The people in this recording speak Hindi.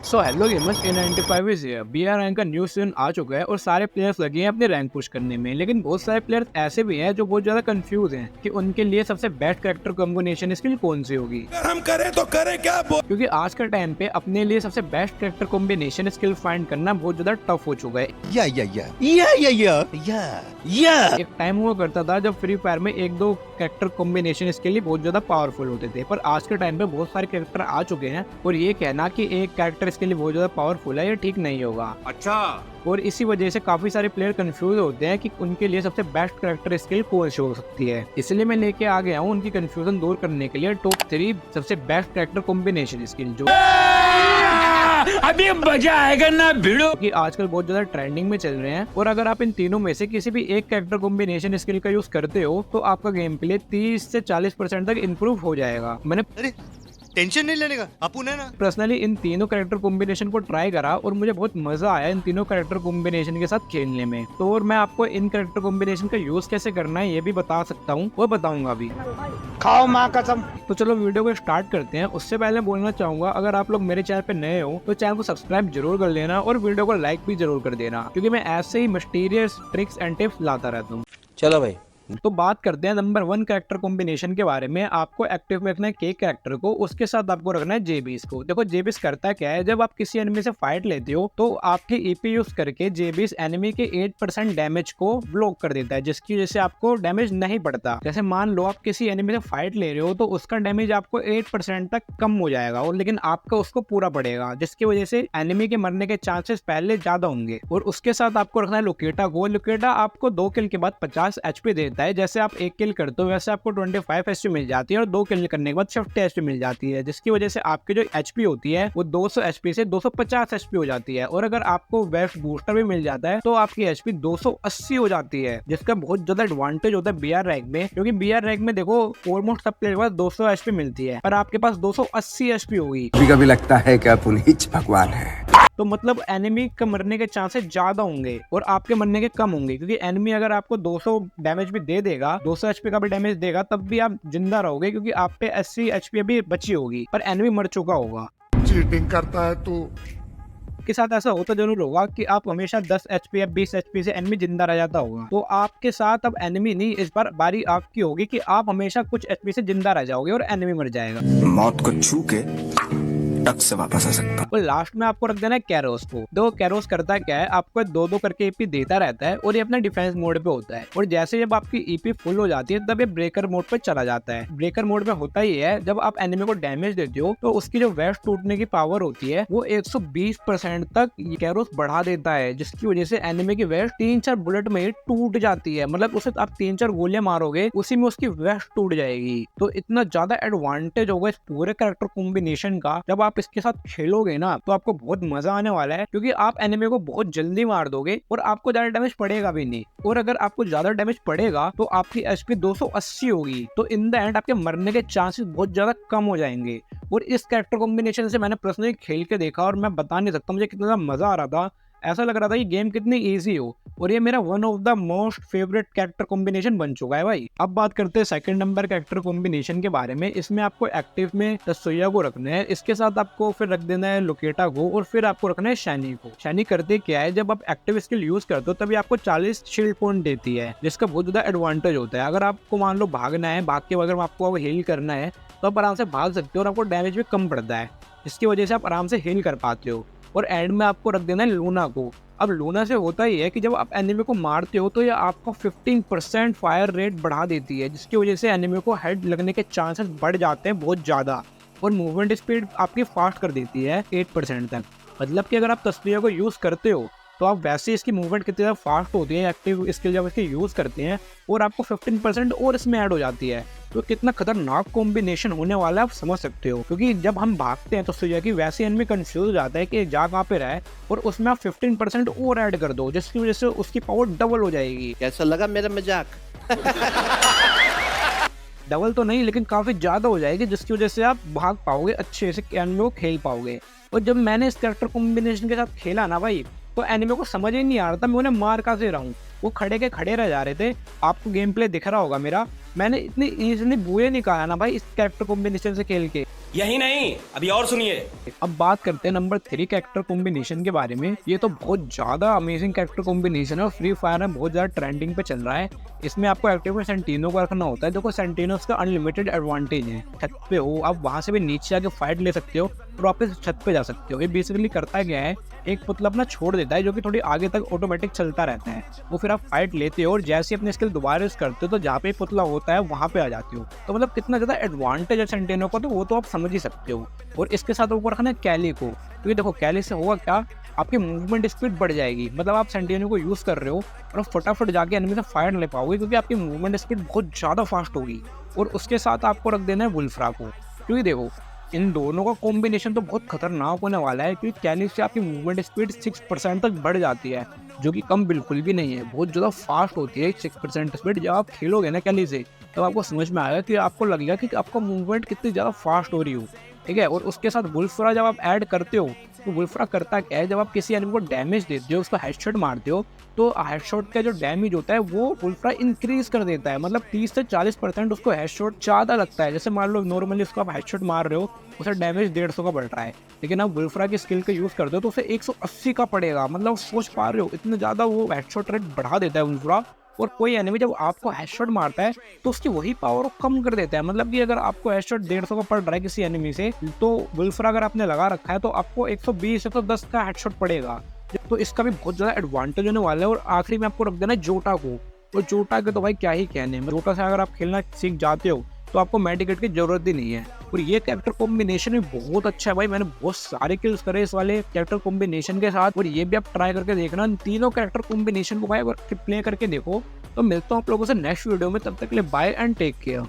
So hello gamers, A95 is here. BR rank का न्यू सीजन आ चुका है और सारे प्लेयर्स लगे हैं अपने रैंक पुश करने में। लेकिन बहुत सारे प्लेयर्स ऐसे भी हैं जो बहुत ज्यादा कंफ्यूज हैं कि उनके लिए सबसे बेस्ट कैरेक्टर कॉम्बिनेशन स्किल कौन सी होगी। अगर हम करें तो करें क्या क्योंकि आज के टाइम पे अपने लिए सबसे best character combination skill find करना बहुत ज्यादा टफ हो चुका है। एक टाइम हुआ करता था जब फ्री फायर में एक दो कैरेक्टर कॉम्बिनेशन इसके लिए बहुत ज्यादा पावरफुल होते थे, पर आज के टाइम पे बहुत सारे कैरेक्टर आ चुके हैं और ये कहना कि एक कैरेक्टर इसके लिए बहुत ज्यादा पावरफुल है ये ठीक नहीं होगा। अच्छा। और इसी वजह से काफी सारे प्लेयर कंफ्यूज होते हैं कि उनके लिए सबसे बेस्ट कैरेक्टर स्किल कौन सी हो सकती है। इसलिए मैं लेके आ गया हूँ उनकी कंफ्यूजन दूर करने के लिए टॉप 3 सबसे बेस्ट कैरेक्टर कॉम्बिनेशन स्किल जो अभी मजा आएगा ना भिड़ो कि आजकल बहुत ज्यादा ट्रेंडिंग में चल रहे हैं। और अगर आप इन तीनों में से किसी भी एक कैरेक्टर कॉम्बिनेशन स्किल का यूज करते हो तो आपका गेम प्ले 30 से 40% तक इम्प्रूव हो जाएगा। मैंने टेंशन नहीं लेने का अपुन है ना। पर्सनली इन तीनों कैरेक्टर कॉम्बिनेशन को ट्राई करा और मुझे बहुत मजा आया इन तीनों कैरेक्टर कॉम्बिनेशन के साथ खेलने में। तो और मैं आपको इन कैरेक्टर कॉम्बिनेशन का यूज कैसे करना है ये भी बता सकता हूँ और बताऊंगा भी। खाओ माँ कसम। तो चलो वीडियो को स्टार्ट करते हैं। उससे पहले बोलना चाहूंगा अगर आप लोग मेरे चैनल पे नए हो तो चैनल को सब्सक्राइब जरूर कर लेना और वीडियो को लाइक भी जरूर कर देना, क्योंकि मैं ऐसे ही मिस्टीरियस ट्रिक्स एंड टिप्स लाता रहता हूँ। चलो भाई। तो बात करते हैं नंबर 1 कैरेक्टर कॉम्बिनेशन के बारे में। आपको एक्टिव में रखना है के कैरेक्टर को, उसके साथ आपको रखना है जेबीस को। देखो जेबीस करता क्या है, जब आप किसी एनिमी से फाइट लेते हो तो आपके ईपी यूज करके जेबीस एनिमी के 8% डैमेज को ब्लॉक कर देता है, जिसकी वजह से आपको डैमेज नहीं पड़ता। जैसे मान लो आप किसी एनिमी से फाइट ले रहे हो तो उसका डैमेज आपको 8% तक कम हो जाएगा और लेकिन आपका उसको पूरा पड़ेगा, जिसकी वजह से एनिमी के मरने के चांसेस पहले ज्यादा होंगे। और उसके साथ आपको रखना है लोकेटा को। लोकेटा आपको 2 किल के बाद 50 एचपी देता है। जैसे आप 1 किल करते हो वैसे आपको 25 एचपी मिल जाती है और 2 किल करने के बाद 50 एचपी मिल जाती है, जिसकी वजह से आपकी जो एचपी होती है वो 200 एचपी से 250 एचपी हो जाती है। और अगर आपको वेस्ट बूस्टर भी मिल जाता है तो आपकी एचपी 280 हो जाती है, जिसका बहुत ज्यादा एडवांटेज होता है बीआर रैंक में। क्योंकि बीआर रैंक में देखो ऑलमोस्ट सब प्लेयर के पास 200 एचपी मिलती है, पर आपके पास 280 एचपी होगी। कभी लगता है कि आप उन्हीं भगवान है। तो मतलब एनिमी के मरने के चांसेस ज्यादा होंगे और आपके मरने के कम होंगे, क्योंकि एनिमी अगर आपको 200 डैमेज भी दे देगा, 200 एचपी का भी डैमेज देगा, तब भी आप जिंदा रहोगे क्योंकि आप पे 80 एचपी भी बची होगी, पर एनिमी मर चुका होगा। चीटिंग करता है तू। के साथ ऐसा होता जरूर होगा कि आप हमेशा 10 एचपी या 20 एचपी से एनिमी जिंदा रह जाता होगा। तो आपके साथ अब एनिमी नहीं, इस बार बारी आपकी होगी कि आप हमेशा कुछ एचपी से जिंदा रह जाओगे और एनिमी मर जाएगा। मौत को छू के टक से वापस आ सकता। और लास्ट में आपको रख देना है कैरोस को। दो कैरोस करता क्या है, आपको 2-2 करके ईपी देता रहता है और ये अपना डिफेंस मोड पे होता है। और जैसे जब आपकी ईपी फुल हो जाती है तब ये ब्रेकर मोड पे चला जाता है। ब्रेकर मोड पे होता ही है जब आप एनिमी को डैमेज देते हो तो उसकी जो वेस्ट टूटने की पावर होती है वो 120% तक कैरोस बढ़ा देता है, जिसकी वजह से एनिमी की वेस्ट 3-4 बुलेट में ही टूट जाती है। मतलब उसे आप 3-4 गोलियां मारोगे उसी में उसकी वेस्ट टूट जाएगी। तो इतना ज्यादा एडवांटेज होगा इस पूरे कैरेक्टर कॉम्बिनेशन का। जब आप इसके साथ खेलोगे ना तो आपको बहुत मजा आने वाला है, क्योंकि आप एनिमी को बहुत जल्दी मार दोगे और आपको ज्यादा डैमेज पड़ेगा भी नहीं। और अगर आपको ज्यादा डैमेज पड़ेगा तो आपकी एचपी 280 होगी, तो इन द एंड आपके मरने के चांसेस बहुत ज्यादा कम हो जाएंगे। और इस कैरेक्टर कॉम्बिनेशन से मैंने पर्सनली खेल के देखा और मैं बता नहीं सकता मुझे कितना ज्यादा मजा आ रहा था। ऐसा लग रहा था कि गेम कितनी इजी हो, और ये मेरा one of the most favourite character combination बन चुका है भाई। अब बात करते हैं सेकंड नंबर कैरेक्टर कॉम्बिनेशन के बारे में। इसमें आपको एक्टिव में तसुया को रखना है, इसके साथ आपको फिर रख देना है लोकेटा को और फिर आपको रखना है शैनी को। शैनी करते क्या है, जब आप एक्टिव स्किल यूज करते हो तभी आपको 40 शील्ड पॉइंट देती है, जिसका बहुत ज्यादा एडवांटेज होता है। अगर आपको मान लो भागना है, भाग के अगर आपको हील करना है तो आप आराम से भाग सकते हो और आपको डैमेज भी कम पड़ता है, जिसकी वजह से आप आराम से हील कर पाते हो। और एंड में आपको रख देना है लूना को। अब लूना से होता ही है कि जब आप एनिमी को मारते हो तो ये आपको 15% फायर रेट बढ़ा देती है, जिसकी वजह से एनिमी को हेड लगने के चांसेस बढ़ जाते हैं बहुत ज़्यादा। और मूवमेंट स्पीड आपकी फास्ट कर देती है 8% तक। मतलब कि अगर आप तस्वीर को यूज़ करते हो तो आप वैसे इसकी मूवमेंट कितनी ज़्यादा फास्ट होती है एक्टिव स्किल जब इसकी यूज़ करते हैं, और आपको 15% और इसमें ऐड हो जाती है। तो कितना खतरनाक कॉम्बिनेशन होने वाला है आप समझ सकते हो। क्योंकि जब हम भागते हैं तो सुइया की वैसे एनिमी कंफ्यूज हो जाता है कि जा कहाँ पे रहा है, और उसमें आप 15% और ऐड कर दो, जिसकी वजह से उसकी पावर डबल हो जाएगी। कैसा लगा मेरा मजाक? डबल तो नहीं लेकिन काफी ज्यादा हो जाएगी, जिसकी वजह से आप भाग पाओगे अच्छे से, एनिमी को खेल पाओगे। और जब मैंने इस कैरेक्टर कॉम्बिनेशन के साथ खेला ना भाई, तो एनिमी को समझ ही नहीं आ रहा था मैं उन्हें मार कहाँ से रहा हूँ। वो खड़े के खड़े रह जा रहे थे। आपको गेम प्ले दिख रहा होगा मेरा, मैंने इतनी इजीली बुए निकाला ना भाई इस कैरेक्टर कॉम्बिनेशन से खेल के। यही नहीं, अभी और सुनिए। अब बात करते हैं नंबर 3 कैरेक्टर कॉम्बिनेशन के बारे में। ये तो बहुत ज्यादा अमेजिंग कैरेक्टर कॉम्बिनेशन है और फ्री फायर में बहुत ज्यादा ट्रेंडिंग पे चल रहा है। इसमें आपको एक्टिव में सेंटिनो को रखना होता है। देखो सेंटिनोस का अनलिमिटेड एडवांटेज है। छत पे हो आप वहां से भी नीचे आके फाइट ले सकते हो और वापस छत पे जा सकते हो। ये बेसिकली करता क्या है, एक पुतला अपना छोड़ देता है जो कि थोड़ी आगे तक ऑटोमेटिक चलता रहता है। वो फिर आप फाइट लेते हो और जैसे अपने स्किल दोबारा यूज करते हो तो जहाँ पे पुतला होता है वहां पे आ जाते हो। तो मतलब कितना ज्यादा एडवांटेज है सेंटिनो का, तो वो तो आप समझ ही सकते हो। और इसके साथ ऊपर रखना है कैली को, क्योंकि देखो कैली से होगा क्या, आपकी मूवमेंट स्पीड बढ़ जाएगी। मतलब आप सेंटिनो को यूज कर रहे हो और फटाफट जाके एनिमी से फायर ले पाओगे क्योंकि आपकी मूवमेंट स्पीड बहुत ज्यादा फास्ट होगी। और उसके साथ आपको रख देना है वुल्फ्रा को, क्योंकि देखो इन दोनों का कॉम्बिनेशन तो बहुत खतरनाक होने वाला है। क्योंकि कैली से आपकी मूवमेंट स्पीड 6% तक बढ़ जाती है, जो कि कम बिल्कुल भी नहीं है, बहुत ज़्यादा फास्ट होती है 6% स्पीड। जब आप खेलोगे ना कैली से तब आपको समझ में आएगा कि आपको लगेगा कि आपका मूवमेंट कितनी ज़्यादा फास्ट हो रही हो, ठीक है। और उसके साथ वुल्फ्रा जब आप ऐड करते हो तो वुल्फ्रा करता क्या है, जब आप किसी एनिमी को डैमेज देते हो, उसको हेडशॉट मारते हो, तो हेडशॉट का जो डैमेज होता है वो वुल्फ्रा इंक्रीज कर देता है। मतलब 30 से 40% उसको हेडशॉट ज़्यादा लगता है। जैसे मान लो नॉर्मली उसको आप हेडशॉट मार रहे हो, उसे डैमेज 150 का बढ़ रहा है, लेकिन आप वुल्फ्रा की स्किल का यूज़ करते हो तो उसे 180 का पड़ेगा। मतलब सोच पा रहे हो इतना ज़्यादा वो हेडशॉट रेट बढ़ा देता है वुल्फ्रा। और कोई एनिमी जब आपको हेडशॉट मारता है तो उसकी वही पावर कम कर देता है। मतलब कि अगर आपको हेडशॉट 150 का पड़ रहा है किसी एनिमी से, तो वुल्फ्रा अगर आपने लगा रखा है तो आपको 120-110 का हेडशॉट पड़ेगा। तो इसका भी बहुत ज़्यादा एडवांटेज होने वाला है। और आखिरी में आपको रख देना है जोटा को। तो जोटा के तो भाई क्या ही कहने में, जोटा से अगर आप खेलना सीख जाते हो तो आपको मेडिकेट की जरूरत ही नहीं है। और ये कैरेक्टर कॉम्बिनेशन भी बहुत अच्छा है भाई। मैंने बहुत सारे किल्स करे इस वाले कैरेक्टर कॉम्बिनेशन के साथ, और ये भी आप ट्राई करके देखना। तीनों कैरेक्टर कॉम्बिनेशन को भाई अगर प्ले करके देखो। तो मिलता हूँ आप लोगों से नेक्स्ट वीडियो में, तब तक के लिए बाय एंड टेक केयर।